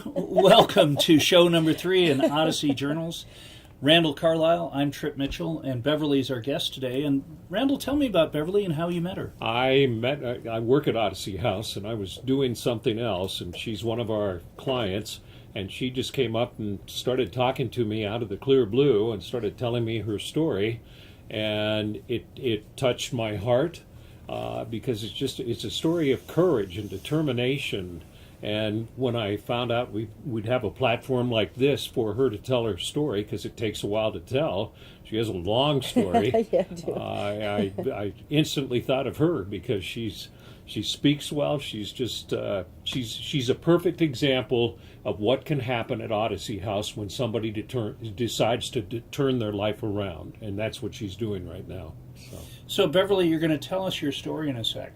Welcome to show number 3 in Odyssey Journals. Randall Carlisle, I'm Trip Mitchell, and Beverly's our guest today. And Randall, tell me about Beverly and how you met her. I work at Odyssey House, and I was doing something else, and she's one of our clients, and she just came up and started talking to me out of the clear blue and started telling me her story, and it touched my heart because it's a story of courage and determination. And when I found out we'd have a platform like this for her to tell her story, because it takes a while to tell, she has a long story. Yeah, I instantly thought of her because she speaks well. She's just she's a perfect example of what can happen at Odyssey House when somebody decides to turn their life around, and that's what she's doing right now. So Beverly, you're going to tell us your story in a sec.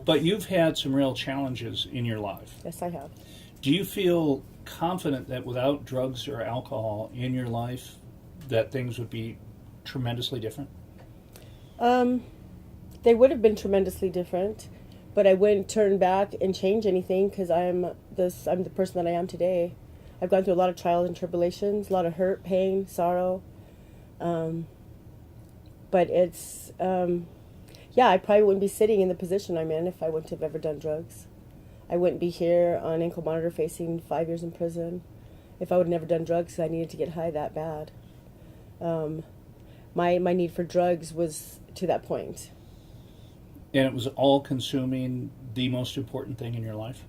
But you've had some real challenges in your life. Yes, I have. Do you feel confident that without drugs or alcohol in your life, that things would be tremendously different? They would have been tremendously different, but I wouldn't turn back and change anything because I'm the person that I am today. I've gone through a lot of trials and tribulations, a lot of hurt, pain, sorrow. But it's... yeah, I probably wouldn't be sitting in the position I'm in if I wouldn't have ever done drugs. I wouldn't be here on ankle monitor facing 5 years in prison if I would have never done drugs because I needed to get high that bad. My need for drugs was to that point. And it was all consuming the most important thing in your life?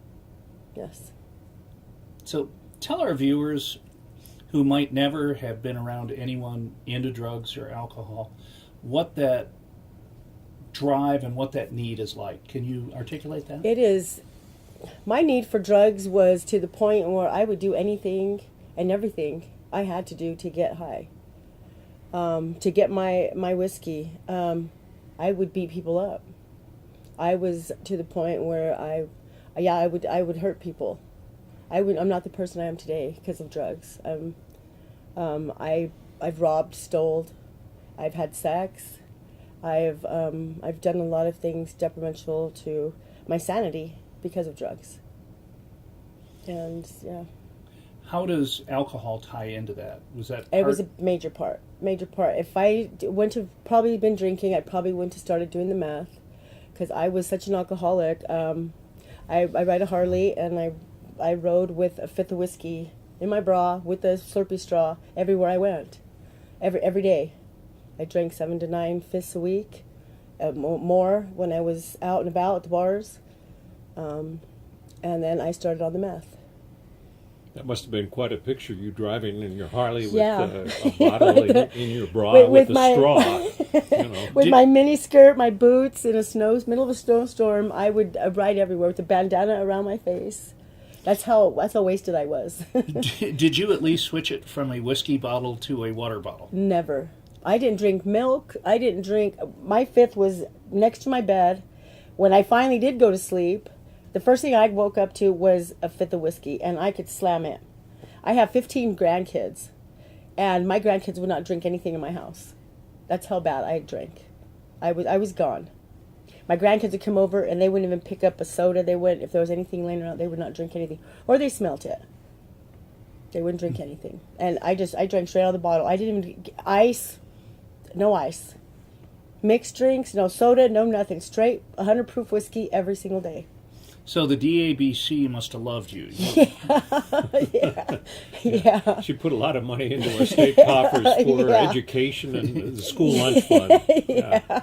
Yes. So tell our viewers who might never have been around anyone into drugs or alcohol what that drive and what that need is like. Can you articulate that? It is. My need for drugs was to the point where I would do anything and everything I had to do to get high. To get my whiskey, I would beat people up. I was to the point where I would hurt people. I'm not the person I am today because of drugs. I've robbed, stole, I've had sex. I've done a lot of things detrimental to my sanity because of drugs. And yeah. How does alcohol tie into that? Was that It was a major part. If I went to probably been drinking, I probably wouldn't have started doing the meth because I was such an alcoholic. I ride a Harley and I rode with a fifth of whiskey in my bra with a Slurpee straw everywhere I went, every day. I drank 7 to 9 fifths a week, more when I was out and about at the bars. And then I started on the meth. That must have been quite a picture, you driving in your Harley with Yeah. a bottle in your bra with a straw. You know. With my mini skirt, my boots, in middle of a snowstorm, I would ride everywhere with a bandana around my face. That's how wasted I was. Did you at least switch it from a whiskey bottle to a water bottle? Never. I didn't drink milk. My fifth was next to my bed. When I finally did go to sleep, the first thing I woke up to was a fifth of whiskey, and I could slam it. I have 15 grandkids, and my grandkids would not drink anything in my house. That's how bad I drank. I was gone. My grandkids would come over, and they wouldn't even pick up a soda. They wouldn't, if there was anything laying around, they would not drink anything. Or they smelt it. They wouldn't drink anything. And I drank straight out of the bottle. I didn't even, no ice. Mixed drinks, no soda, no nothing. Straight 100 proof whiskey every single day. So the DABC must have loved you. Yeah. She put a lot of money into our state coffers for her education and the school lunch fund. Yeah.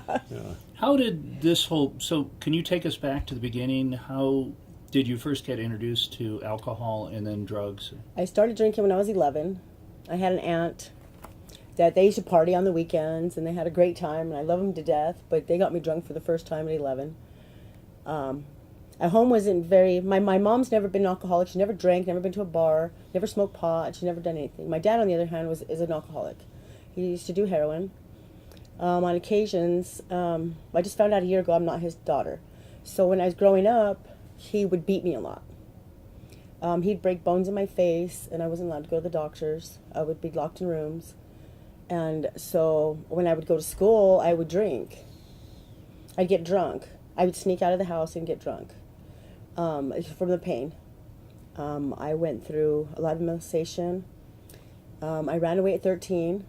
How did this so can you take us back to the beginning? How did you first get introduced to alcohol and then drugs? I started drinking when I was 11. I had an aunt that they used to party on the weekends, and they had a great time, and I love them to death, but they got me drunk for the first time at 11. At home wasn't very... My mom's never been an alcoholic. She never drank, never been to a bar, never smoked pot. She never done anything. My dad, on the other hand, is an alcoholic. He used to do heroin. On occasions, I just found out a year ago I'm not his daughter. So when I was growing up, he would beat me a lot. He'd break bones in my face, and I wasn't allowed to go to the doctors. I would be locked in rooms. And so when I would go to school, I would drink. I'd get drunk. I would sneak out of the house and get drunk from the pain. I went through a lot of molestation. I ran away at 13.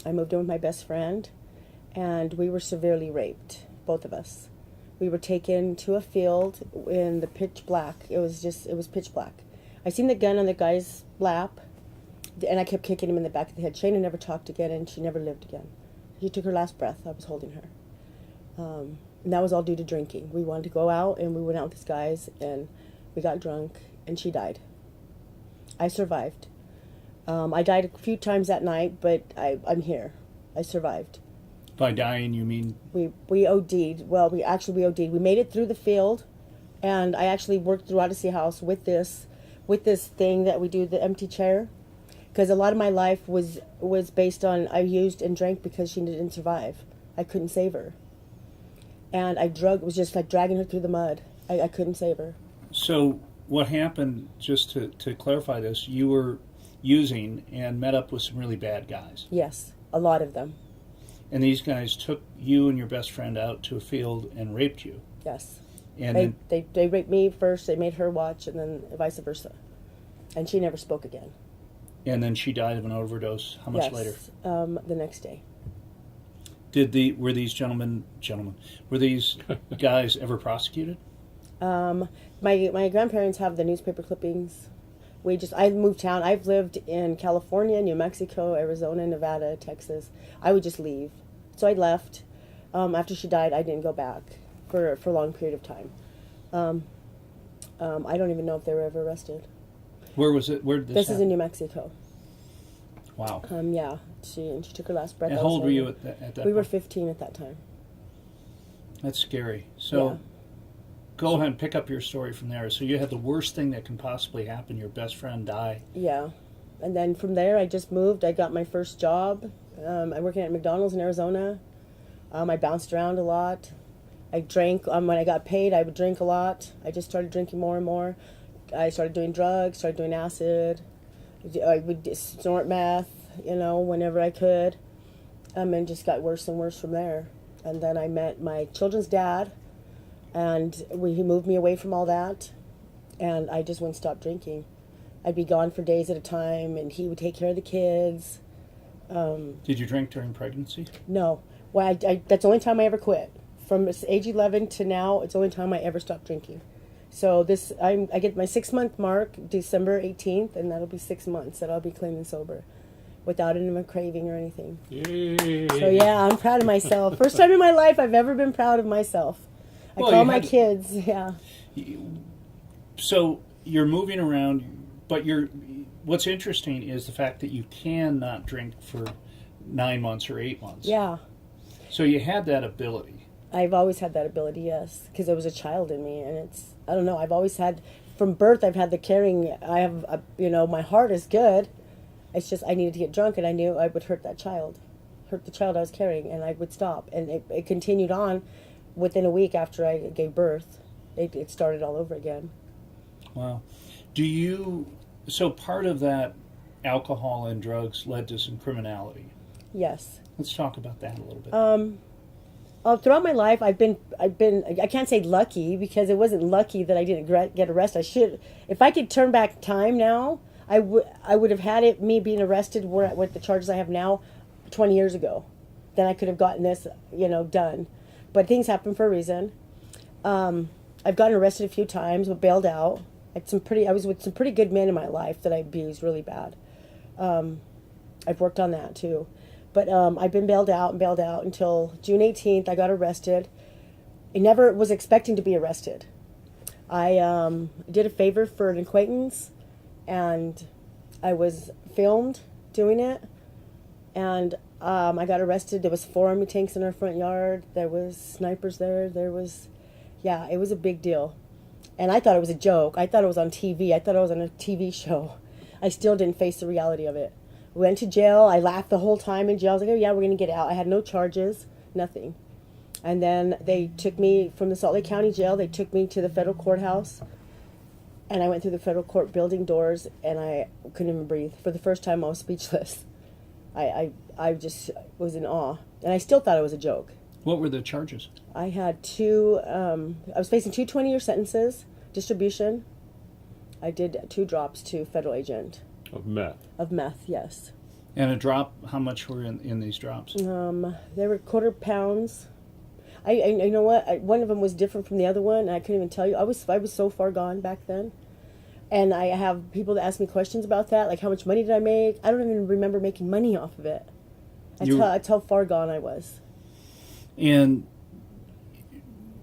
I moved in with my best friend, and we were severely raped, both of us. We were taken to a field in the pitch black. It was pitch black. I seen the gun on the guy's lap, and I kept kicking him in the back of the head. Shayna never talked again, and she never lived again. She took her last breath. I was holding her. And that was all due to drinking. We wanted to go out, and we went out with these guys, and we got drunk, and she died. I survived. I died a few times that night, but I'm here. I survived. By dying, you mean? We OD'd. Well, we OD'd. We made it through the field, and I actually worked through Odyssey House with this thing that we do, the empty chair, because a lot of my life was based on I used and drank because she didn't survive. I couldn't save her, and it was just like dragging her through the mud. I couldn't save her. So what happened? Just to clarify this, you were using and met up with some really bad guys. Yes, a lot of them. And these guys took you and your best friend out to a field and raped you. Yes. And they raped me first, they made her watch, and then vice versa. And she never spoke again. And then she died of an overdose. How much later? The next day. Were these were these guys ever prosecuted? My grandparents have the newspaper clippings. I moved town. I've lived in California, New Mexico, Arizona, Nevada, Texas. I would just leave. So I left. After she died, I didn't go back for a long period of time. I don't even know if they were ever arrested. Where was it? Where did this This happen? is in New Mexico. Wow. Yeah. She took her last breath. And how old were you at that point? We were 15 at that time. That's scary. So Yeah. go ahead and pick up your story from there. So you had the worst thing that can possibly happen. Your best friend die. Yeah. And then from there, I just moved. I got my first job. I'm working at McDonald's in Arizona. I bounced around a lot. I drank. When I got paid, I would drink a lot. I just started drinking more and more. I started doing drugs, started doing acid. I would snort meth, whenever I could. And just got worse and worse from there. And then I met my children's dad, and he moved me away from all that. And I just wouldn't stop drinking. I'd be gone for days at a time, and he would take care of the kids. Did you drink during pregnancy? No. Well, that's the only time I ever quit. From age 11 to now, it's the only time I ever stopped drinking. So I get my 6-month mark, December 18th, and that'll be 6 months that I'll be clean and sober, without a craving or anything. Yay. So yeah, I'm proud of myself. First time in my life I've ever been proud of myself. I call my kids, yeah. So you're moving around, but what's interesting is the fact that you cannot drink for 9 months or 8 months. Yeah. So you had that ability. I've always had that ability, yes, because there was a child in me, and I don't know, I've always had, from birth, I've had the caring, I have, my heart is good. It's just I needed to get drunk, and I knew I would hurt the child I was carrying, and I would stop. And it continued on. Within a week after I gave birth, it started all over again. Wow. So part of that alcohol and drugs led to some criminality. Yes. Let's talk about that a little bit. Throughout my life, I've been. I can't say lucky, because it wasn't lucky that I didn't get arrested. If I could turn back time now, I would have had me being arrested with the charges I have now 20 years ago. Then I could have gotten this, done. But things happen for a reason. I've gotten arrested a few times, but bailed out. I was with some pretty good men in my life that I abused really bad. I've worked on that too. But I've been bailed out until June 18th. I got arrested. I never was expecting to be arrested. I did a favor for an acquaintance, and I was filmed doing it. And I got arrested. There was 4 army tanks in our front yard. There was snipers there. It was a big deal. And I thought it was a joke. I thought it was on TV. I thought I was on a TV show. I still didn't face the reality of it. Went to jail. I laughed the whole time in jail. I was like, oh yeah, we're going to get out. I had no charges, nothing. And then they took me from the Salt Lake County Jail. They took me to the federal courthouse. And I went through the federal court building doors, and I couldn't even breathe. For the first time, I was speechless. I just was in awe. And I still thought it was a joke. What were the charges? I had I was facing 2 20-year sentences, distribution. I did 2 drops to federal agent Of meth. of meth. Yes. And a drop, how much were in these drops? They were quarter pounds. I you know what? One of them was different from the other one. And I couldn't even tell you. I was so far gone back then. And I have people that ask me questions about that, like how much money did I make? I don't even remember making money off of it. That's how far gone I was. And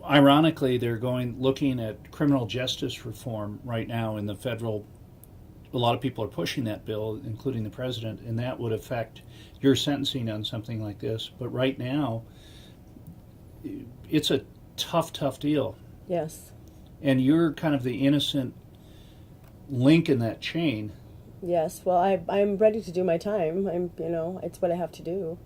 ironically, they're looking at criminal justice reform right now in the federal. A lot of people are pushing that bill, including the president, and that would affect your sentencing on something like this. But right now, it's a tough deal. Yes. And you're kind of the innocent link in that chain. Yes. Well, I'm ready to do my time. It's what I have to do.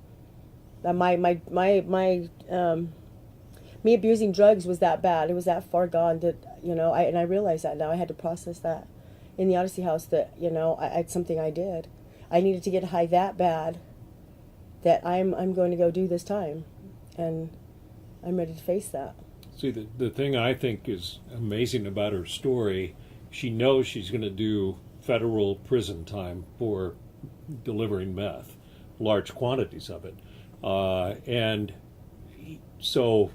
Me abusing drugs was that bad. It was that far gone that I realize that now. I had to process that in the Odyssey house, that it's something I did. I needed to get high that bad that I'm going to go do this time, and I'm ready to face that. See, the thing I think is amazing about her story, she knows she's going to do federal prison time for delivering meth, large quantities of it. And so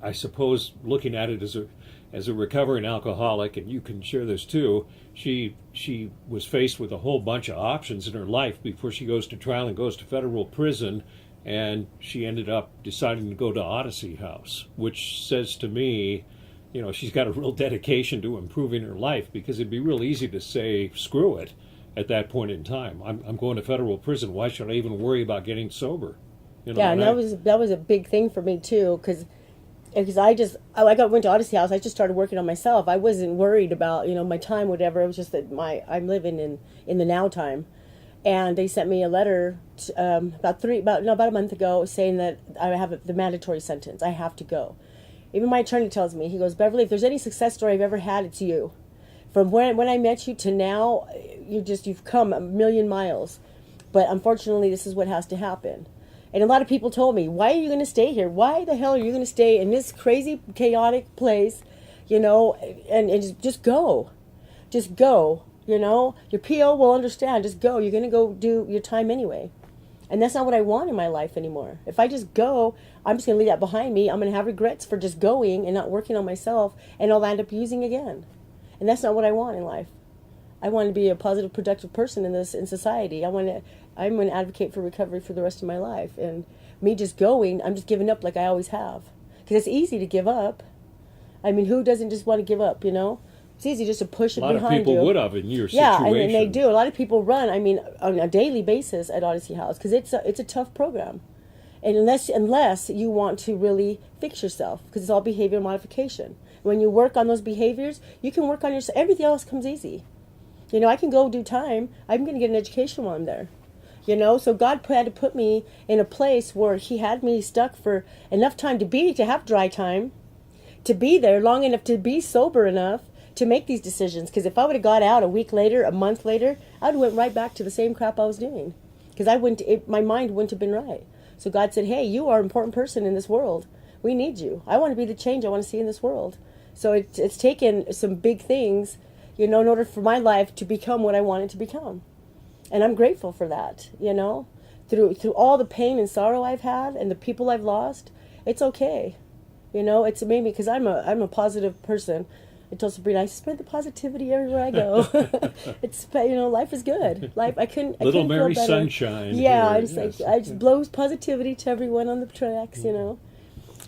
I suppose looking at it as a recovering alcoholic, and you can share this too, she was faced with a whole bunch of options in her life before she goes to trial and goes to federal prison, and she ended up deciding to go to Odyssey House, which says to me, she's got a real dedication to improving her life, because it'd be real easy to say, screw it, at that point in time. I'm going to federal prison. Why should I even worry about getting sober? Yeah, and that was a big thing for me too, because went to Odyssey House. I just started working on myself. I wasn't worried about my time, whatever. It was just that I'm living in the now time. And they sent me a letter about a month ago saying that I have the mandatory sentence. I have to go. Even my attorney tells me, he goes, Beverly, if there's any success story I've ever had, it's you. From when I met you to now, you've come a million miles. But unfortunately, this is what has to happen. And a lot of people told me, why are you going to stay here? Why the hell are you going to stay in this crazy, chaotic place, and just go. Just go, Your PO will understand. Just go. You're going to go do your time anyway. And that's not what I want in my life anymore. If I just go, I'm just going to leave that behind me. I'm going to have regrets for just going and not working on myself, and I'll end up using again. And that's not what I want in life. I want to be a positive, productive person in society. I'm going to advocate for recovery for the rest of my life. And me just going, I'm just giving up like I always have. Because it's easy to give up. I mean, who doesn't just want to give up, It's easy just to push it behind you. A lot of people would have in your situation. Yeah, and they do. A lot of people run, on a daily basis at Odyssey House, because it's a tough program. And unless you want to really fix yourself, because it's all behavior modification. When you work on those behaviors, you can work on yourself. Everything else comes easy. I can go do time. I'm going to get an education while I'm there. So God had to put me in a place where He had me stuck for enough time to have dry time, to be there long enough to be sober enough to make these decisions. Because if I would have got out a week later, a month later, I would have went right back to the same crap I was doing. Because my mind wouldn't have been right. So God said, hey, you are an important person in this world. We need you. I want to be the change I want to see in this world. So it's taken some big things, in order for my life to become what I want it to become. And I'm grateful for that, Through all the pain and sorrow I've had and the people I've lost, it's okay. It's made me, because I'm a positive person. I told Sabrina, I spread the positivity everywhere I go. It's, life is good. I couldn't Little feel Mary better. Sunshine. Yeah, Here. I just blow positivity to everyone on the tracks, And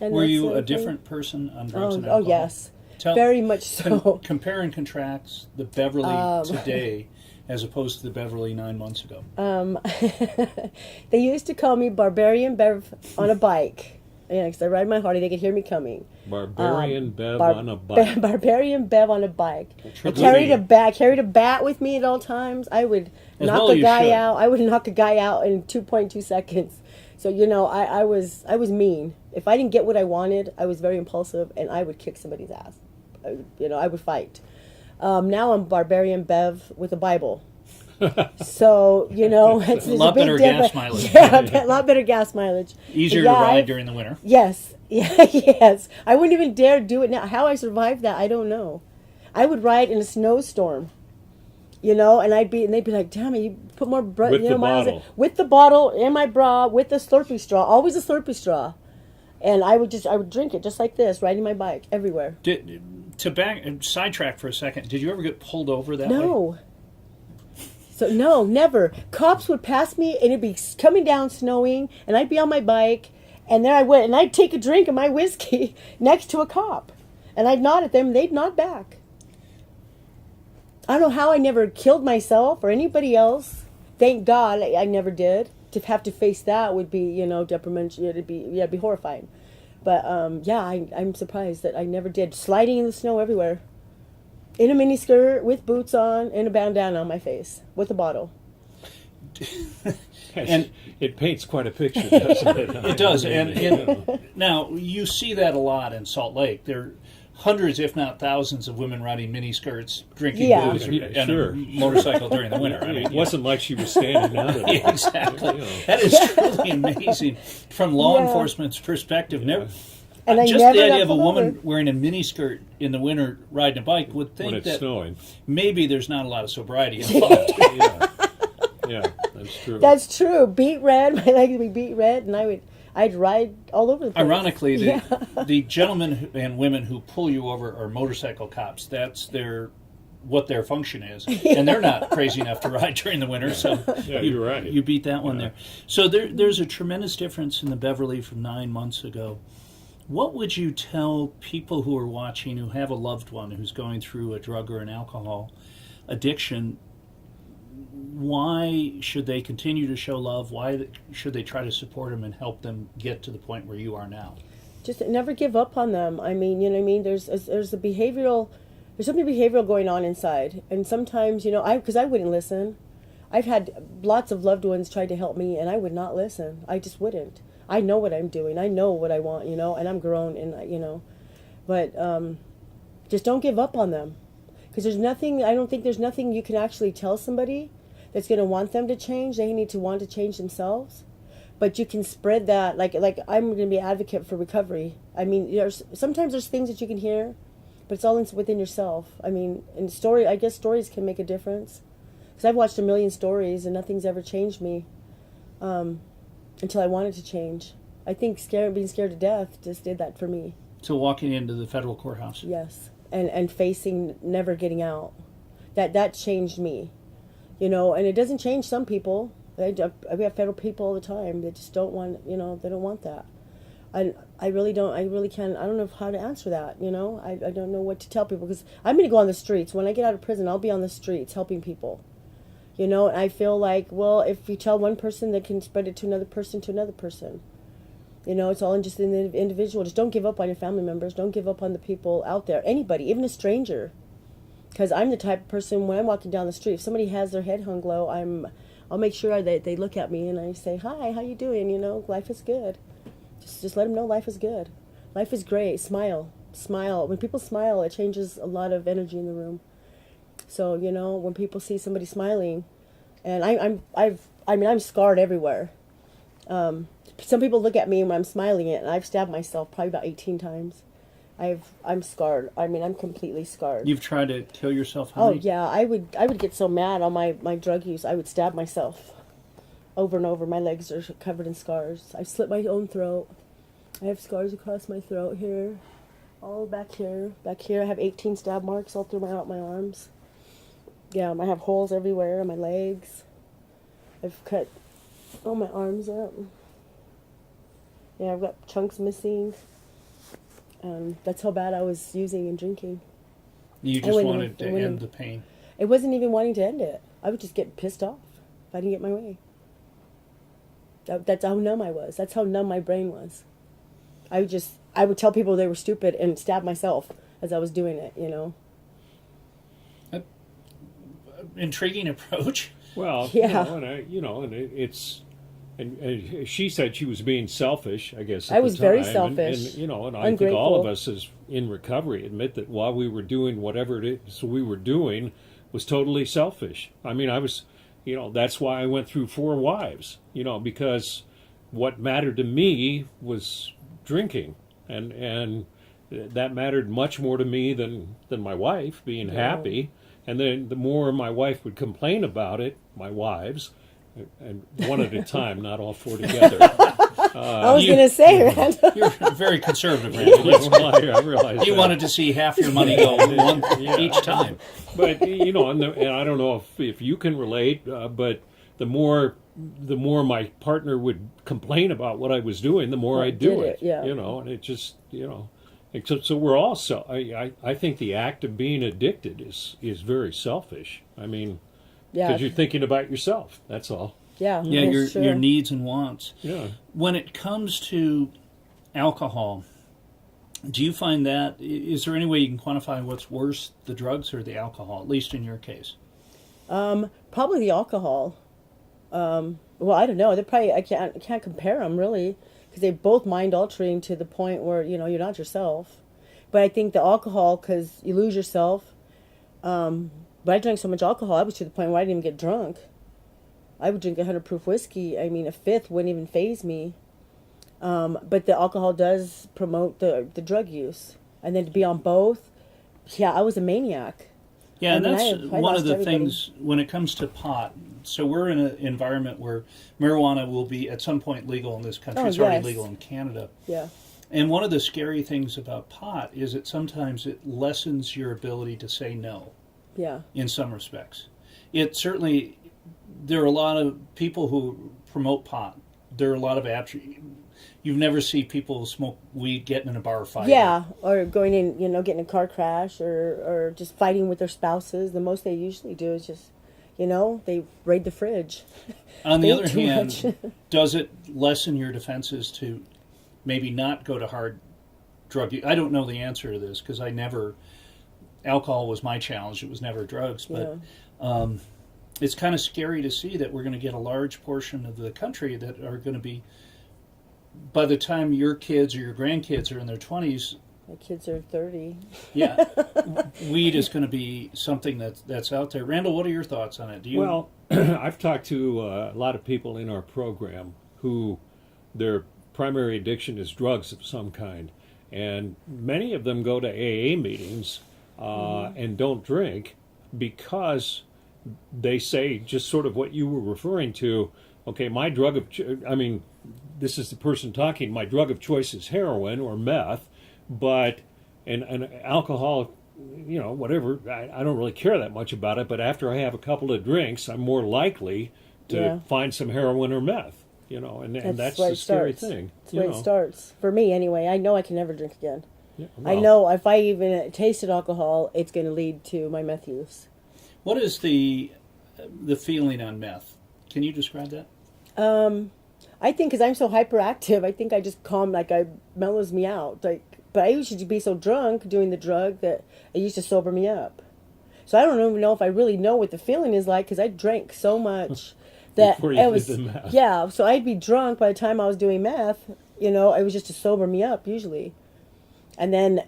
Were you a different person on drugs and alcohol? Oh, yes. Very much so. Compare and contrast the Beverly today as opposed to the Beverly 9 months ago. They used to call me Barbarian Bev on a bike. Because I ride my Harley, they could hear me coming. Barbarian Bev on a bike. Barbarian Bev on a bike. I carried a bat with me at all times. I would knock a guy out. I would knock a guy out in 2.2 seconds. So I was mean. If I didn't get what I wanted, I was very impulsive, and I would kick somebody's ass. I would fight. Now I'm Barbarian Bev with a Bible. So, it's a lot better gas mileage. Yeah, a lot better gas mileage. Easier to ride during the winter. Yes. Yeah, yes. I wouldn't even dare do it now. How I survived that, I don't know. I would ride in a snowstorm and they'd be like, damn it, you put more, With the miles bottle. with the bottle in my bra, with the Slurpee straw, always a Slurpee straw. And I would drink it just like this, riding my bike everywhere. To sidetrack for a second, did you ever get pulled over that way? No. So no, never. Cops would pass me, and it'd be coming down, snowing, and I'd be on my bike, and there I went, and I'd take a drink of my whiskey next to a cop, and I'd nod at them, and they'd nod back. I don't know how I never killed myself or anybody else. Thank God I never did. To have to face that would be, detrimental. It'd be horrifying. But I'm surprised that I never did. Sliding in the snow everywhere. In a miniskirt, with boots on, and a bandana on my face, with a bottle. And it paints quite a picture, doesn't it? it does. And now, you see that a lot in Salt Lake. There are hundreds, if not thousands, of women riding miniskirts, drinking booze, and sure. a motorcycle during the winter. I mean, It wasn't like she was standing out of it. Yeah, exactly. That is truly amazing from law enforcement's perspective. Never, And I just never the got idea of a pulled woman over. wearing a miniskirt in the winter riding a bike would think When it's that snowing. maybe there's not a lot of sobriety involved. Yeah, that's true. That's true. Beet red, my legs would be beet red, and I'd ride all over the place. Ironically, the gentlemen and women who pull you over are motorcycle cops. That's what their function is, and they're not crazy enough to ride during the winter. So you're right. You beat that one there. So there's a tremendous difference in the Beverly from 9 months ago. What would you tell people who are watching who have a loved one who's going through a drug or an alcohol addiction? Why should they continue to show love? Why should they try to support them and help them get to the point where you are now? Just never give up on them. I mean, there's something behavioral going on inside, and sometimes, because I wouldn't listen. I've had lots of loved ones try to help me, and I would not listen. I just wouldn't. I know what I'm doing. I know what I want, and I'm grown, and but just don't give up on them, because I don't think there's nothing you can actually tell somebody that's going to want them to change. They need to want to change themselves. But you can spread that, like I'm going to be an advocate for recovery. I mean, sometimes there's things that you can hear, but it's all within yourself. I mean, I guess stories can make a difference. Because I've watched a million stories and nothing's ever changed me until I wanted to change. I think being scared to death just did that for me. So walking into the federal courthouse. Yes, and facing never getting out, that changed me. And it doesn't change some people. We have federal people all the time that just don't want, they don't want that. I really can't, I don't know how to answer that, I don't know what to tell people, because I'm going to go on the streets. When I get out of prison, I'll be on the streets helping people. And I feel like, well, if you tell one person, they can spread it to another person, It's all just in the individual. Just don't give up on your family members. Don't give up on the people out there. Anybody, even a stranger. Because I'm the type of person, when I'm walking down the street, if somebody has their head hung low, I'll make sure that they look at me and I say, hi, how you doing? Life is good. Just let them know life is good. Life is great. Smile. When people smile, it changes a lot of energy in the room. So, when people see somebody smiling, and I'm scarred everywhere. Some people look at me when I'm smiling, and I've stabbed myself probably about 18 times. I'm scarred. I'm completely scarred. You've tried to kill yourself? Oh yeah, I would get so mad on my drug use. I would stab myself over and over. My legs are covered in scars. I slit my own throat. I have scars across my throat here, all back here. Back here, I have 18 stab marks all through my arms. Yeah, I have holes everywhere on my legs. I've cut all my arms up. Yeah, I've got chunks missing. That's how bad I was using and drinking. You just wanted to end the pain. It wasn't even wanting to end it. I would just get pissed off if I didn't get my way. That's how numb I was. That's how numb my brain was. I would tell people they were stupid and stab myself as I was doing it, Intriguing approach. Well, yeah. And she said she was being selfish, I guess, at I was the time. very selfish. And I think all of us as in recovery admit that while we were doing whatever it is we were doing was totally selfish. I was, that's why I went through 4 wives, because what mattered to me was drinking. And that mattered much more to me than my wife being happy. And then the more my wife would complain about it, my wives, and one at a time, not all four together. I was going to say, Randall. You're very conservative, Randy. I realize You that. wanted to see half your money go each time. But and I don't know if you can relate, but the more my partner would complain about what I was doing, the more I'd do it. Yeah. And it just so we're all I think the act of being addicted is very selfish. I mean, because you're thinking about yourself. That's all. Yeah. Yeah, your needs and wants. Yeah. When it comes to alcohol, do you find that, is there any way you can quantify what's worse, the drugs or the alcohol, at least in your case? Probably the alcohol. Well, I don't know. They probably I can't compare them really, because they're both mind altering to the point where you're not yourself. But I think the alcohol, because you lose yourself. But I drank so much alcohol, I was to the point where I didn't even get drunk. I would drink 100 proof whiskey. I mean, a fifth wouldn't even faze me. But the alcohol does promote the drug use, and then to be on both, I was a maniac. Yeah, and that's I one of lost the everybody. things when it comes to pot. So we're in an environment where marijuana will be at some point legal in this country. Oh, it's already yes. legal in Canada. Yeah. And one of the scary things about pot is that sometimes it lessens your ability to say no Yeah. in some respects. It certainly, there are a lot of people who promote pot. There are a lot of you've never seen people smoke weed getting in a bar fight. Yeah, or going in, getting in a car crash, or just fighting with their spouses. The most they usually do is just, they raid the fridge. On the Eat other too hand, much. does it lessen your defenses to maybe not go to hard drug use? I don't know the answer to this because alcohol was my challenge. It was never drugs. But it's kind of scary to see that we're going to get a large portion of the country that are going to be, by the time your kids or your grandkids are in their 20s, My kids are 30. yeah, weed is going to be something that's out there. Randall, what are your thoughts on it? Well, I've talked to a lot of people in our program who their primary addiction is drugs of some kind, and many of them go to AA meetings and don't drink because they say just sort of what you were referring to. Okay, my drug of this is the person talking. My drug of choice is heroin or meth, but and alcohol, whatever. I don't really care that much about it. But after I have a couple of drinks, I'm more likely to find some heroin or meth. And that's the scary thing. That's where it starts for me, anyway. I know I can never drink again. Yeah, I know if I even tasted alcohol, it's going to lead to my meth use. What is the feeling on meth? Can you describe that? I think because I'm so hyperactive, I think I just mellows me out. But I used to be so drunk doing the drug that it used to sober me up. So I don't even know if I really know what the feeling is like because I drank so much that Before you did the meth. Yeah. So I'd be drunk by the time I was doing meth. It was just to sober me up usually, and then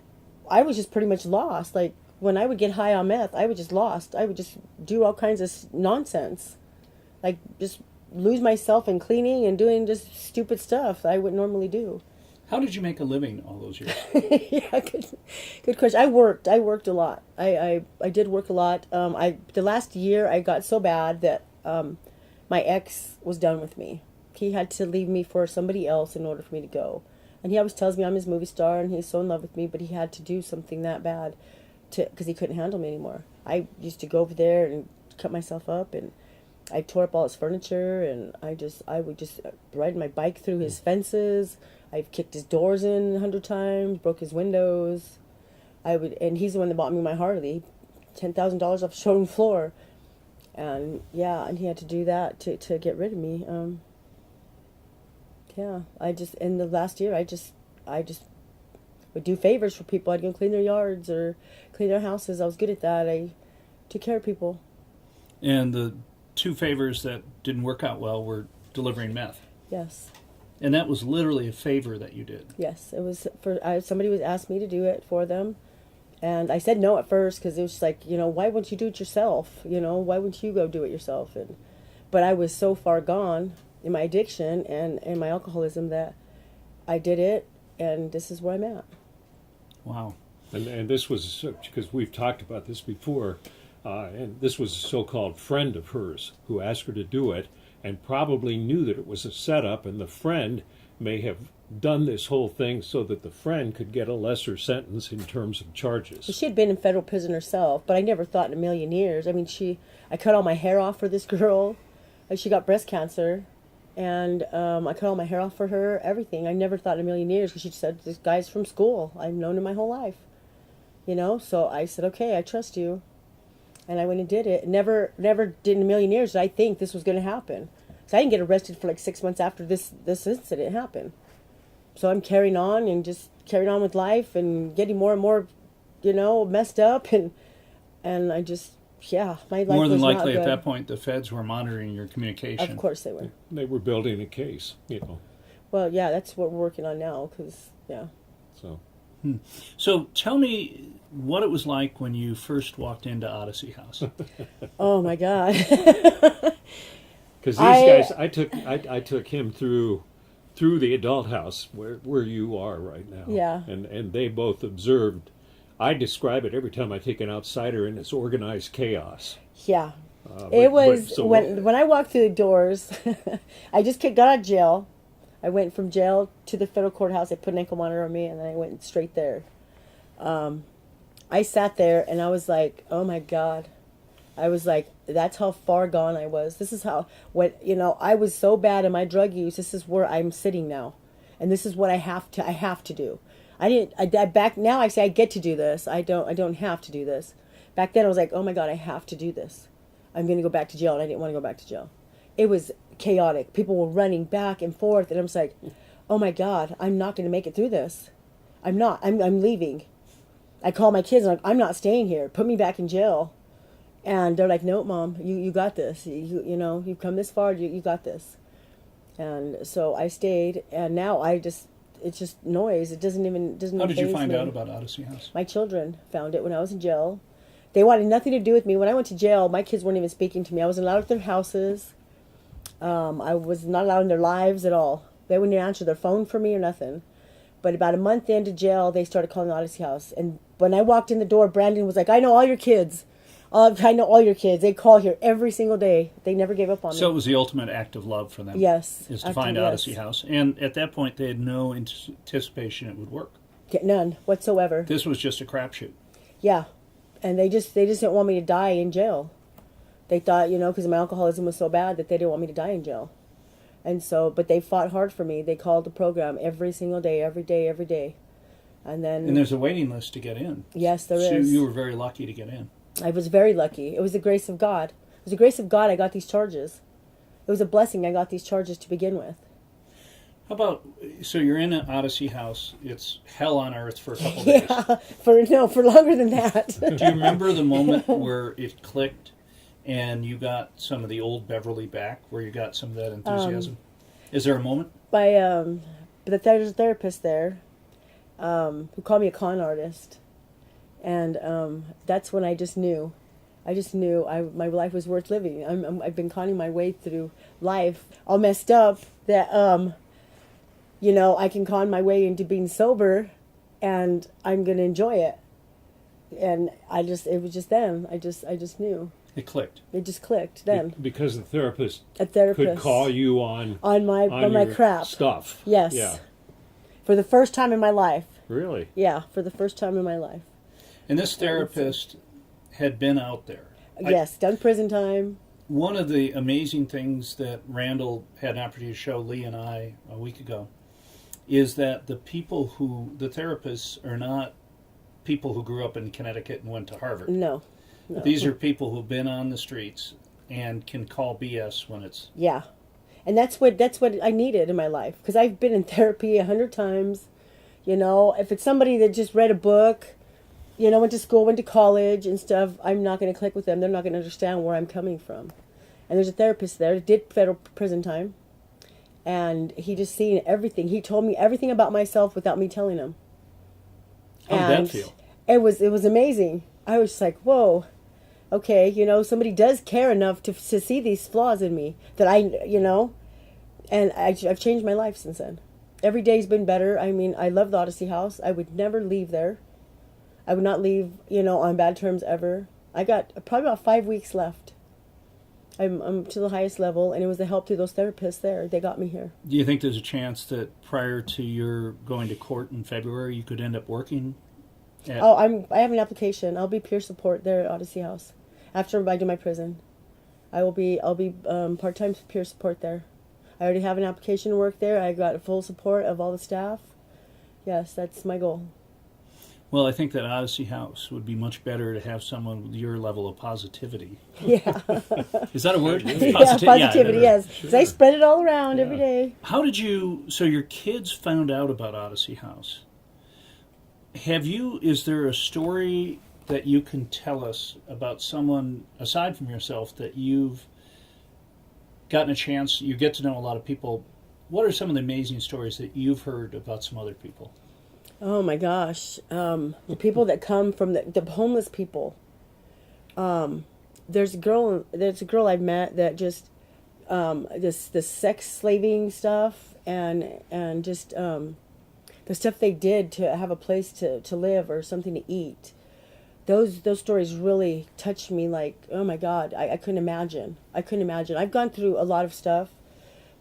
I was just pretty much lost. Like when I would get high on meth, I was just lost. I would just do all kinds of nonsense, like just lose myself in cleaning and doing just stupid stuff that I wouldn't normally do. How did you make a living all those years? Yeah, good question. I worked a lot. I did work a lot. The last year I got so bad that my ex was done with me. He had to leave me for somebody else in order for me to go. And he always tells me I'm his movie star and he's so in love with me, but he had to do something that bad because he couldn't handle me anymore. I used to go over there and cut myself up, and I tore up all his furniture, and I would just ride my bike through his fences. I've kicked his doors in 100 times, broke his windows. And he's the one that bought me my Harley, $10,000 off the showroom floor. And he had to do that to get rid of me. In the last year, I just would do favors for people. I'd go clean their yards or clean their houses. I was good at that. I took care of people. And the two favors that didn't work out well were delivering meth. Yes. And that was literally a favor that you did. Yes, it was somebody was asked me to do it for them, and I said no at first because it was just like, why wouldn't you do it yourself? Why wouldn't you go do it yourself? But I was so far gone in my addiction and in my alcoholism that I did it, and this is where I'm at. Wow. And this was because we've talked about this before. And this was a so-called friend of hers who asked her to do it and probably knew that it was a setup, and the friend may have done this whole thing so that the friend could get a lesser sentence in terms of charges. She had been in federal prison herself, but I never thought in a million years. I mean, I cut all my hair off for this girl. She got breast cancer, and I cut all my hair off for her, everything. I never thought in a million years, because she said, this guy's from school. I've known him my whole life. You know, so I said, okay, I trust you. And I went and did it. Never did in a million years did I think this was going to happen. So I didn't get arrested for like 6 months after this incident happened. So I'm carrying on and just carrying on with life and getting more and more, you know, messed up. And I just, yeah, my life More than was not likely, at good. that point, the feds were monitoring your communication. Of course they were. They were building a case, you know. Well, yeah, that's what we're working on now, because, yeah. So So tell me what it was like when you first walked into Odyssey House. Oh, my God. because these guys, I took him through the adult house where you are right now. Yeah. And they both observed. I describe it every time I take an outsider, and it's organized chaos. Yeah. But When I walked through the doors, I just got out of jail. I went from jail to the federal courthouse. They put an ankle monitor on me, and then I went straight there. I sat there, and I was like, oh, my God. I was like, that's how far gone I was. This is how, I was so bad in my drug use. This is where I'm sitting now. And this is what I have to do. Back now I say I get to do this. I don't have to do this. Back then I was like, oh my God, I have to do this. I'm going to go back to jail. And I didn't want to go back to jail. It was chaotic. People were running back and forth. And I was like, oh my God, I'm not going to make it through this. I'm not. I'm leaving. I call my kids and I'm not staying here. Put me back in jail. And they're like, no, Mom, you got this. You've come this far. You got this. And so I stayed. And now it's just noise. It doesn't How did you faze find me. out about Odyssey House? My children found it when I was in jail. They wanted nothing to do with me. When I went to jail, my kids weren't even speaking to me. I wasn't allowed at their houses. I was not allowed in their lives at all. They wouldn't answer their phone for me or nothing. But about a month into jail, they started calling the Odyssey House. And when I walked in the door, Brandon was like, I know all your kids. I know all your kids. They call here every single day. They never gave up on me. So it was the ultimate act of love for them. Yes. Is to find Odyssey House. And at that point, they had no anticipation it would work. None whatsoever. This was just a crapshoot. Yeah. And they just didn't want me to die in jail. They thought, because my alcoholism was so bad that they didn't want me to die in jail. And so, but they fought hard for me. They called the program every single day, every day, every day. And there's a waiting list to get in. Yes, there So is. you were very lucky to get in. I was very lucky. It was the grace of God. It was the grace of God I got these charges. It was a blessing I got these charges to begin with. How about, so you're in an Odyssey House. It's hell on earth for a couple days. Yeah, for longer than that. Do you remember the moment where it clicked and you got some of the old Beverly back, where you got some of that enthusiasm? Is there a moment? But there's a therapist there who called me a con artist. And that's when I just knew. I just knew my life was worth living. I've been conning my way through life all messed up that, I can con my way into being sober, and I'm going to enjoy it. And it was just then. I just knew. It clicked. It just clicked then. Because the therapist could call you on my your crap stuff. Yes. Yeah. For the first time in my life. Really? Yeah, for the first time in my life. And this therapist had been out there. Yes, done prison time. One of the amazing things that Randall had an opportunity to show Lee and I a week ago is that the therapists are not people who grew up in Connecticut and went to Harvard. No. These are people who've been on the streets and can call BS when it's... Yeah. And that's what I needed in my life. Because I've been in therapy 100 times. If it's somebody that just read a book, went to school, went to college and stuff, I'm not going to click with them. They're not going to understand where I'm coming from. And there's a therapist there that did federal prison time. And he just seen everything. He told me everything about myself without me telling him. How did that feel? It was amazing. I was just like, whoa. Okay, somebody does care enough to see these flaws in me that and I've changed my life since then. Every day's been better. I mean, I love the Odyssey House. I would never leave there. I would not leave, on bad terms ever. I got probably about 5 weeks left. I'm to the highest level, and it was the help through those therapists there. They got me here. Do you think there's a chance that prior to your going to court in February, you could end up working? I have an application. I'll be peer support there at Odyssey House after I do my prison. I'll be part-time peer support there. I already have an application to work there. I got full support of all the staff. Yes, that's my goal. Well, I think that Odyssey House would be much better to have someone with your level of positivity. Yeah. Is that a word? Yeah, positivity, yes. Because I spread it all around every day. How did you, so your kids found out about Odyssey House. Is there a story that you can tell us about someone, aside from yourself, that you've gotten a chance, you get to know a lot of people. What are some of the amazing stories that you've heard about some other people? Oh my gosh, the people that come from the homeless people. There's a girl I've met that just this sex slaving stuff and just the stuff they did to have a place to live or something to eat. Those stories really touched me. Like, oh my God, I couldn't imagine. I've gone through a lot of stuff,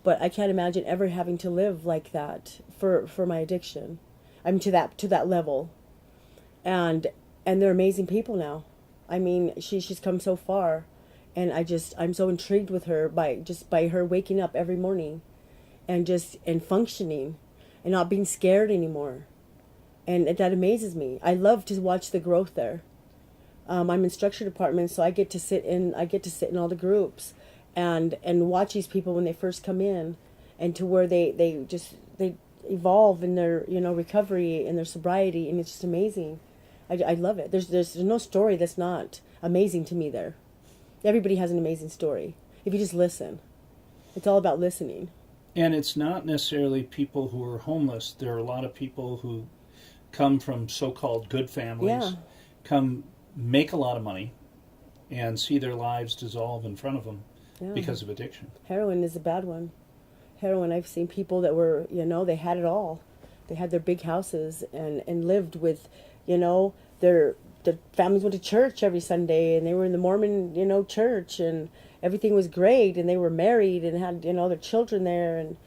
but I can't imagine ever having to live like that for my addiction. I'm to that level, and they're amazing people now. I mean, she's come so far, and I'm so intrigued with her by her waking up every morning, and functioning, and not being scared anymore, and that amazes me. I love to watch the growth there. I'm in structure department, so I get to sit in all the groups, and watch these people when they first come in, and to where they evolve in their recovery and their sobriety, and it's just amazing. I love it. There's no story that's not amazing to me there. Everybody has an amazing story if you just listen. It's all about listening. And it's not necessarily people who are homeless. There are a lot of people who come from so-called good families, come make a lot of money, and see their lives dissolve in front of them because of addiction. Heroin is a bad one. Heroin, I've seen people that were, they had it all. They had their big houses and lived with, their families went to church every Sunday, and they were in the Mormon, church, and everything was great, and they were married and had, their children there, and,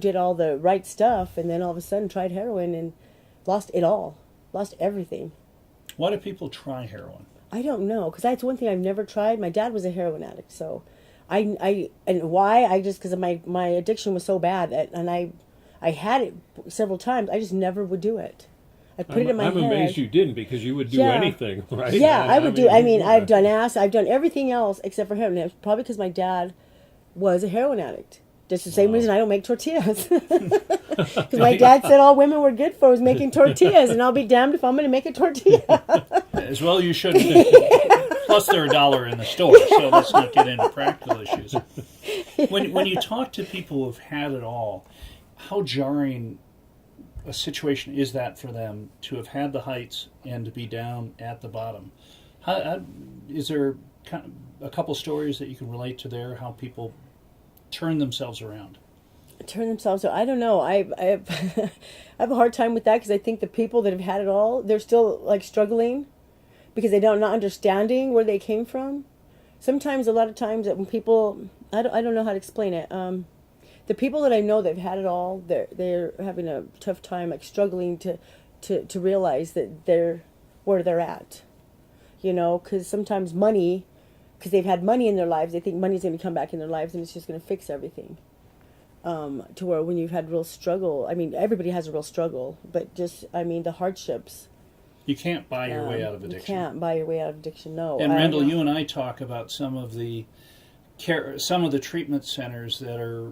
did all the right stuff, and then all of a sudden tried heroin and lost it all, lost everything. Why do people try heroin? I don't know, because that's one thing I've never tried. My dad was a heroin addict, so... because my addiction was so bad, and I had it several times. I just never would do it. I put it in my head. I'm amazed you didn't, because you would do anything, right? Yeah, I would do. I mean, I've done acid, I've done everything else except for heroin. It was probably because my dad was a heroin addict. Just the same reason I don't make tortillas. Because my dad said all women were good for was making tortillas, and I'll be damned if I'm going to make a tortilla. As well you shouldn't. Plus they're $1 in the store, so let's not get into practical issues. When you talk to people who've had it all, how jarring a situation is that for them to have had the heights and to be down at the bottom? Is there a couple stories that you can relate to there, how people turn themselves around? I don't know. I have a hard time with that, because I think the people that have had it all, they're still like struggling because they don't not understanding where they came from. Sometimes, a lot of times, that when people, I don't know how to explain it. The people that I know that've had it all, they're having a tough time, like struggling to realize that they're where they're at. Because sometimes money, because they've had money in their lives, they think money's going to come back in their lives and it's just going to fix everything. To where when you've had real struggle, I mean, everybody has a real struggle, but the hardships. You can't buy your way out of addiction. You can't buy your way out of addiction, no. And Randall, you and I talk about some of the treatment centers that are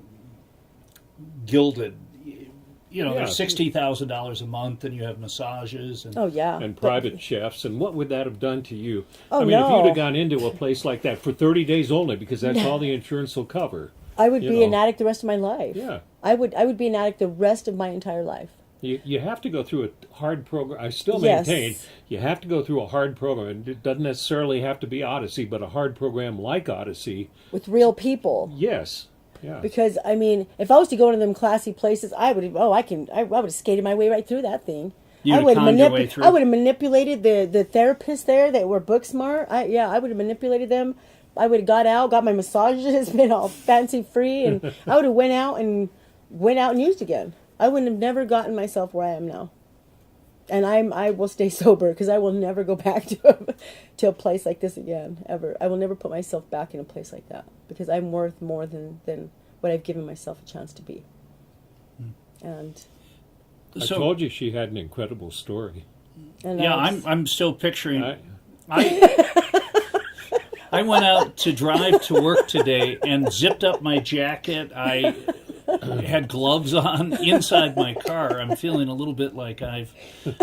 gilded. They're $60,000 a month, and you have massages and and private chefs. And what would that have done to you? Oh, if no. you'd have gone into a place like that for 30 days only, because that's all the insurance will cover. I would be an addict the rest of my life. Yeah. I would be an addict the rest of my entire life. You have to go through a hard program. I still maintain you have to go through a hard program. And it doesn't necessarily have to be Odyssey, but a hard program like Odyssey. With real people. Yes. Yeah. Because, I mean, if I was to go to them classy places, I would have skated my way right through that thing. You I would would have conned your way through. I would have manipulated the therapists there that were book smart. I would have manipulated them. I would have got my massages, been all fancy free, and I would have went out and used again. I wouldn't have never gotten myself where I am now. And I will stay sober because I will never go back to a place like this again, ever. I will never put myself back in a place like that because I'm worth more than what I've given myself a chance to be. And I told you she had an incredible story. and Yeah, I- I'm still picturing. I went out to drive to work today and zipped up my jacket. I had gloves on inside my car. I'm feeling a little bit like I've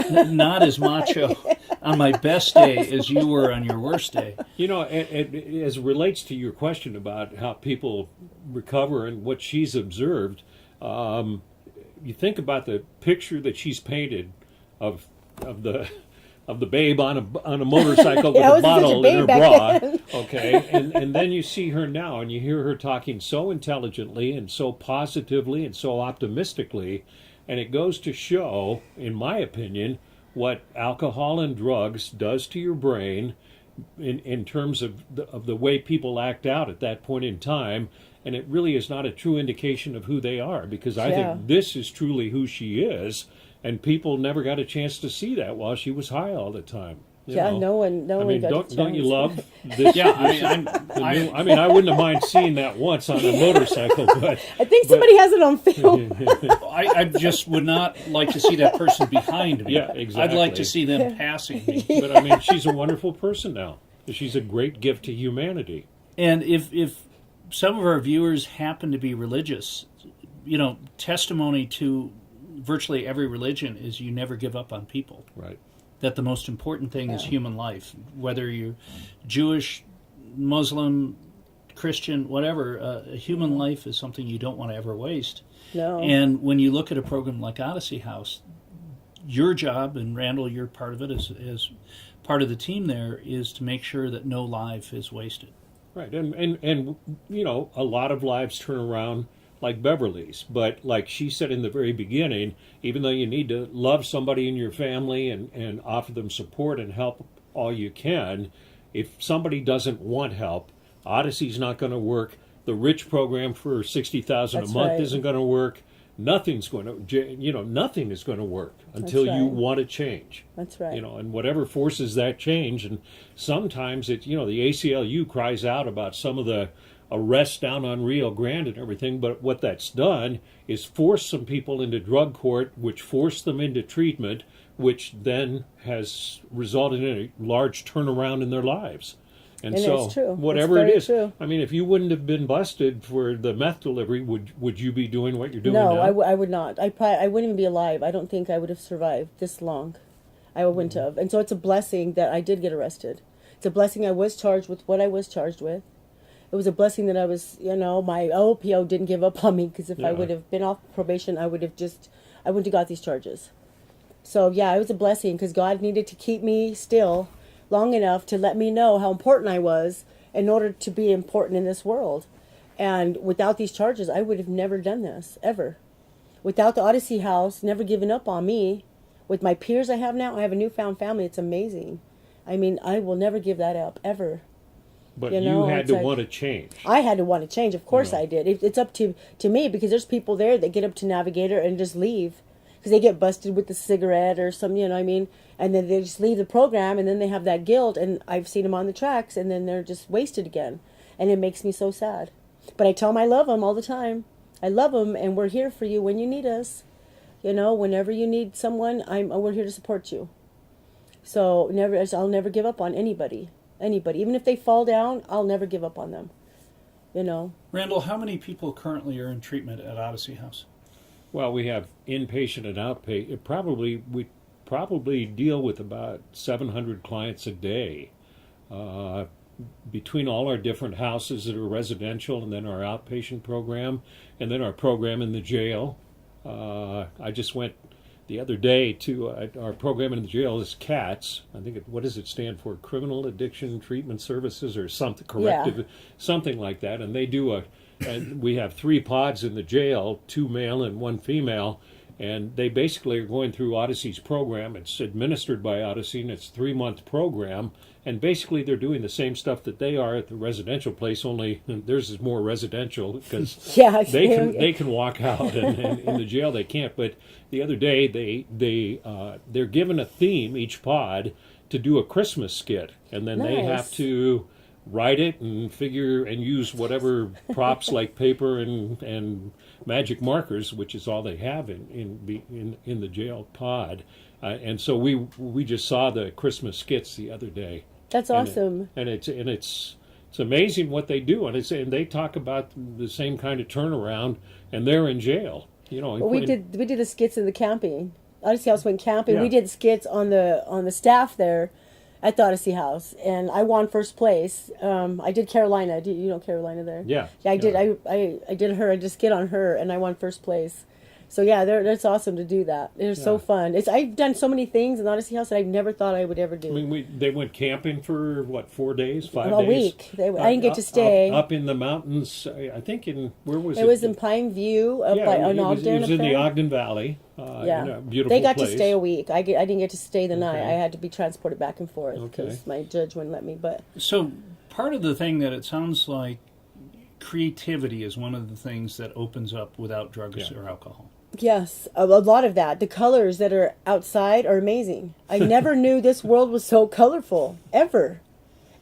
not as macho on my best day as you were on your worst day. You know, as it relates to your question about how people recover and what she's observed, you think about the picture that she's painted of the babe on a motorcycle with Yeah, I a wasn't such a bottle in babe her back bra, then. okay, and then you see her now and you hear her talking so intelligently and so positively and so optimistically, and it goes to show, in my opinion, what alcohol and drugs does to your brain in terms of the way people act out at that point in time. And it really is not a true indication of who they are, because I Yeah. think this is truly who she is, and people never got a chance to see that while she was high all the time. You yeah, know? no one I mean, got don't you chance. love this? Yeah, I mean, I wouldn't have mind seeing that once on a motorcycle, but I think somebody has it on film. I just would not like to see that person behind me. Yeah, exactly. I'd like to see them passing me. but I mean, she's a wonderful person now. She's a great gift to humanity. And if some of our viewers happen to be religious, testimony to virtually every religion is you never give up on people. Right. That the most important thing is human life. Whether you're Jewish, Muslim, Christian, whatever, a human life is something you don't want to ever waste. No. And when you look at a program like Odyssey House, your job, and Randall, you're part of it as part of the team there, is to make sure that no life is wasted. Right, and a lot of lives turn around like Beverly's, but like she said in the very beginning, even though you need to love somebody in your family and offer them support and help all you can, if somebody doesn't want help, Odyssey's not going to work. The Rich program for $60,000 a That's month right. isn't going to work. Nothing's going to, nothing is going to work until you right. want to change. That's right. And whatever forces that change, and sometimes the ACLU cries out about some of the arrests down on Rio Grande and everything, but what that's done is force some people into drug court, which forced them into treatment, which then has resulted in a large turnaround in their lives. And so, it's true. whatever It's it very is, true. I mean, if you wouldn't have been busted for the meth delivery, would you be doing what you're doing No, now? I would not. I wouldn't even be alive. I don't think I would have survived this long. I wouldn't have. And so it's a blessing that I did get arrested. It's a blessing I was charged with what I was charged with. It was a blessing that I was, my OPO didn't give up on me, because if I Yeah. would have been off probation, I wouldn't have got these charges. So yeah, it was a blessing, because God needed to keep me still long enough to let me know how important I was in order to be important in this world. And without these charges, I would have never done this, ever. Without the Odyssey House never giving up on me, with my peers I have now, I have a newfound family. It's amazing. I mean, I will never give that up, ever. But you you know, had it's to like- want to change. I had to want to change. Of course Yeah. I did. It's up to me, because there's people there that get up to Navigator and just leave because they get busted with the cigarette or some, and then they just leave the program, and then they have that guilt, and I've seen them on the tracks, and then they're just wasted again, and it makes me so sad. But I tell them I love them all the time. I love them, and we're here for you when you need us. Whenever you need someone, we're here to support you. So I'll never give up on anybody. Even if they fall down, I'll never give up on them. Randall, how many people currently are in treatment at Odyssey House? Well, we have inpatient and outpatient. We probably deal with about 700 clients a day. Between all our different houses that are residential, and then our outpatient program, and then our program in the jail. I just went the other day to our program in the jail is CATS. I think what does it stand for? Criminal Addiction Treatment Services or something, corrective, something like that. And they do we have 3 pods in the jail, 2 male and 1 female, And they basically are going through Odyssey's program. It's administered by Odyssey, and it's a 3-month program. And basically, they're doing the same stuff that they are at the residential place, only theirs is more residential because Yeah, they can walk out, and in the jail they can't. But the other day, they're given a theme, each pod, to do a Christmas skit, and then they have Nice. to write it and figure and use whatever props like paper and magic markers, which is all they have in the jail pod. And so we just saw the Christmas skits the other day. That's awesome. And it's amazing what they do, and they talk about the same kind of turnaround, and they're in jail. You know, Well, we did the skits in the camping. Odyssey House went camping. Yeah. We did skits on the staff there at the Odyssey House, and I won first place. I did Carolina. Do you know Carolina there? Yeah. Yeah, I did. Yeah. I did her. I did a skit on her, and I won first place. So yeah, that's awesome to do that. It was so fun. I've done so many things in the Odyssey House that I never thought I would ever do. I mean, they went camping for what, 4 days, 5 A days? week. I didn't get to stay. Up in the mountains. I think where was it? It was in Pine View, up by it Ogden. was up in the there. Ogden Valley. Yeah, in a beautiful they got place. to stay a week. I didn't get to stay the night. Okay. I had to be transported back and forth because Okay. my judge wouldn't let me. But So part of the thing that it sounds like creativity is one of the things that opens up without drugs Yeah. or alcohol. yes, a lot of that. The colors that are outside are amazing. I never knew this world was so colorful ever.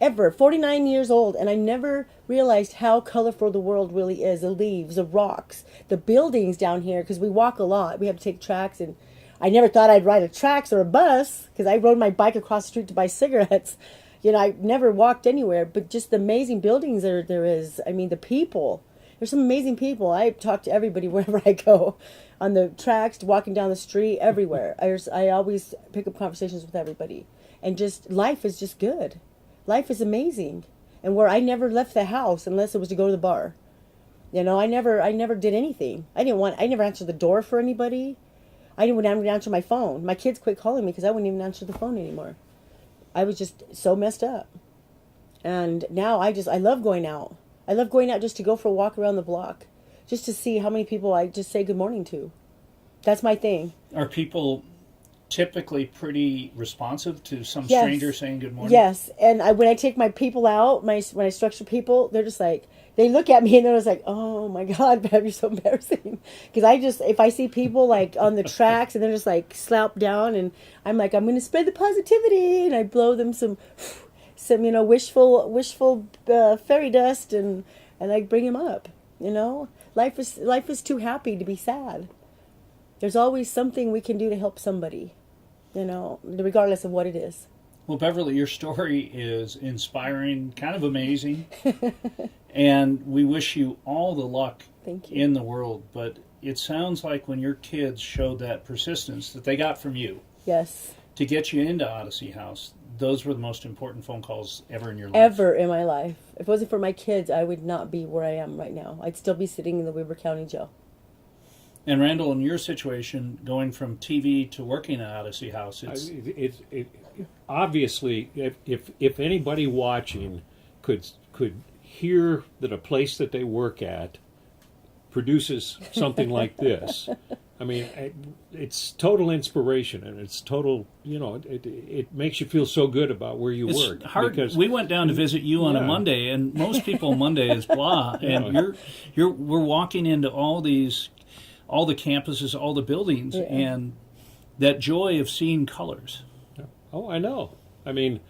49 years old, and I never realized how colorful the world really is. The leaves, the rocks, the buildings down here, because we walk a lot. We have to take tracks, and I never thought I'd ride a tracks or a bus, because I rode my bike across the street to buy cigarettes. You know, I never walked anywhere, but just the amazing buildings there is. I mean, the people. There's some amazing people. I talk to everybody wherever I go, on the tracks, walking down the street, everywhere. I always pick up conversations with everybody, and just life is just good. Life is amazing, and where I never left the house unless it was to go to the bar. You know, I never did anything. I never answered the door for anybody. I didn't even answer my phone. My kids quit calling me because I wouldn't even answer the phone anymore. I was just so messed up. And now I love going out. I love going out just to go for a walk around the block, just to see how many people I just say good morning to. That's my thing. Are people typically pretty responsive to some Yes. stranger saying good morning? Yes, and when I take my people out, when I structure people, they're just like, they look at me and they're just like, oh my God, Bev, you're so embarrassing. Because if I see people like on the tracks and they're just like slapped down, and I'm like, I'm going to spread the positivity, and I blow them some wishful fairy dust, and I bring them up. You know, life is too happy to be sad. There's always something we can do to help somebody, you know, regardless of what it is. Well, Beverly, your story is inspiring, kind of amazing, and we wish you all the luck Thank you. in the world. But it sounds like when your kids showed that persistence that they got from you Yes. to get you into Odyssey House, those were the most important phone calls ever in your life. Ever in my life. If it wasn't for my kids, I would not be where I am right now. I'd still be sitting in the Weber County Jail. And Randall, in your situation, going from TV to working at Odyssey House, it's Obviously, if anybody watching could hear that a place that they work at produces something like this, I mean, it's total inspiration, and it's total, you know, it makes you feel so good about where you work. hard. Because We went down to visit you on a Yeah. Monday, and most people Monday is blah, and we're walking into all the campuses, all the buildings, Yeah. and that joy of seeing colors. Oh, I know. I mean,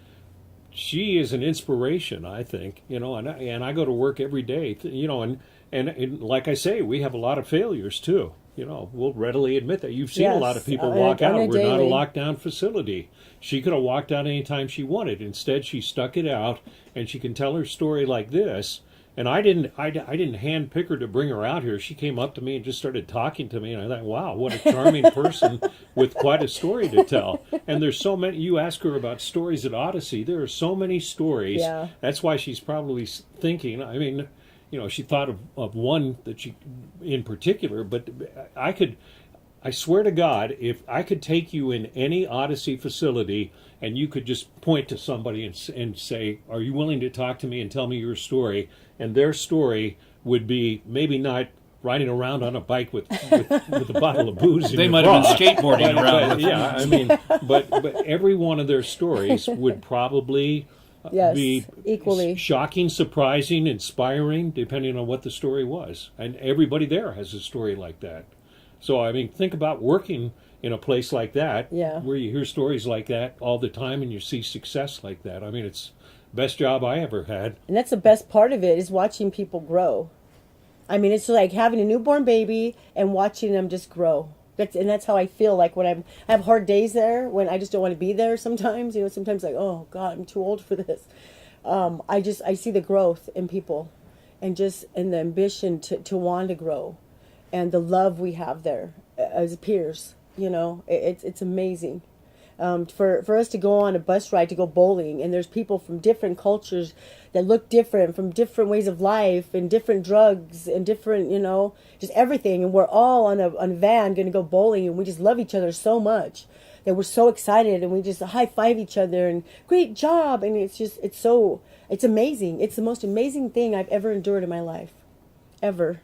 she is an inspiration, I think, you know, and I go to work every day, you know, and like I say, we have a lot of failures too. You know, we'll readily admit that. You've seen a lot of Yes, people on walk a out. We're not a daily. lockdown facility. She could have walked out anytime she wanted. Instead, she stuck it out, and she can tell her story like this. And I didn't handpick her to bring her out here. She came up to me and just started talking to me, and I thought, wow, what a charming person with quite a story to tell. And there's so many. You ask her about stories at Odyssey. There are so many stories. Yeah. That's why she's probably thinking. I mean, you know, she thought of one that she, in particular, but I swear to God, if I could take you in any Odyssey facility and you could just point to somebody and say, are you willing to talk to me and tell me your story? And their story would be maybe not riding around on a bike with a bottle of booze. In They your might have bra. been skateboarding around with Yeah, I mean, but every one of their stories would probably Yes, be equally. shocking, surprising, inspiring, depending on what the story was. And everybody there has a story like that. So, I mean, think about working in a place like that, Yeah. where you hear stories like that all the time and you see success like that. I mean, it's the best job I ever had. And that's the best part of it, is watching people grow. I mean, it's like having a newborn baby and watching them just grow. That's how I feel like when I have hard days there, when I just don't want to be there sometimes. You know, sometimes like, oh God, I'm too old for this. I see the growth in people, and the ambition to want to grow, and the love we have there as peers. You know, it's amazing. For us to go on a bus ride to go bowling, and there's people from different cultures that look different, from different ways of life and different drugs and different, you know, just everything, and we're all on a van going to go bowling, and we just love each other so much that we're so excited, and we just high five each other and great job, and it's amazing. It's the most amazing thing I've ever endured in my life, ever.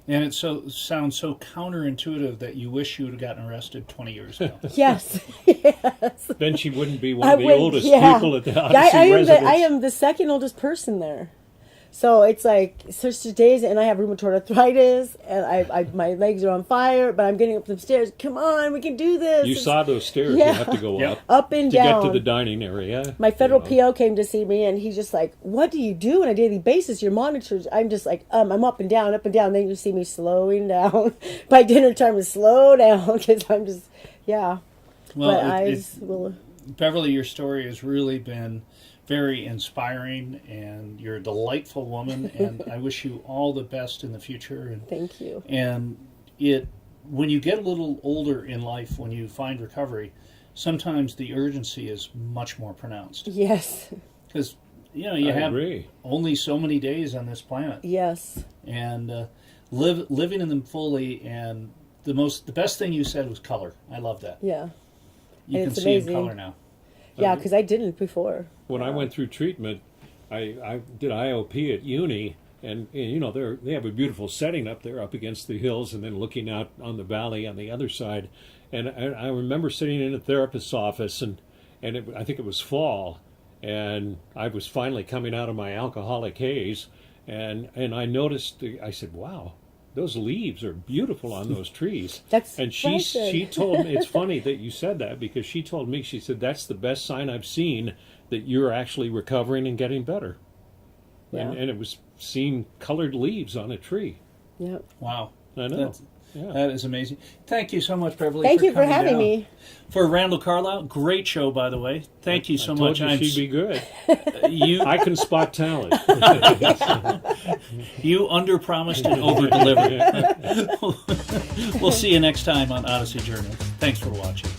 And it sounds so counterintuitive that you wish you would have gotten arrested 20 years ago. Yes, yes. Then she wouldn't be one of the oldest yeah. people at the Yeah, Odyssey residence. I am the second oldest person there. So it's like, there's days, and I have rheumatoid arthritis, and my legs are on fire, but I'm getting up the stairs. Come on, we can do this. You saw those stairs Yeah. you have to go Yep. up and to down. get to the dining area. My federal you know. PO came to see me, and he's just like, what do you do on a daily basis? Your monitors. I'm just like, I'm up and down, up and down. Then you see me slowing down. By dinner time, to slow down, because I'm just, yeah. Well, Beverly, your story has really been very inspiring, and you're a delightful woman, and I wish you all the best in the future. And Thank you. And when you get a little older in life, when you find recovery, sometimes the urgency is much more pronounced. Yes. Because, you I have agree. only so many days on this planet. Yes. And living in them fully, and the best thing you said was color. I love that. Yeah. You And can it's see amazing. in color now. Yeah, because I didn't before. When I went through treatment, I did IOP at uni, and you know they have a beautiful setting up there, up against the hills, and then looking out on the valley on the other side. And I remember sitting in a therapist's office, and I think it was fall, and I was finally coming out of my alcoholic haze, and I noticed. I said, "Wow, those leaves are beautiful on those trees." And she told me, it's funny that you said that, because she told me, she said, that's the best sign I've seen that you're actually recovering and getting better. Yeah. And it was seeing colored leaves on a tree. Yep. Wow. I know. That is amazing. Thank you so much, Beverly. Thank you for coming having down. me. For Randall Carlisle, great show, by the way. Thank you so I told much. you she'd be good. I can spot talent. You under-promised and over-delivered. We'll see you next time on Odyssey Journal. Thanks for watching.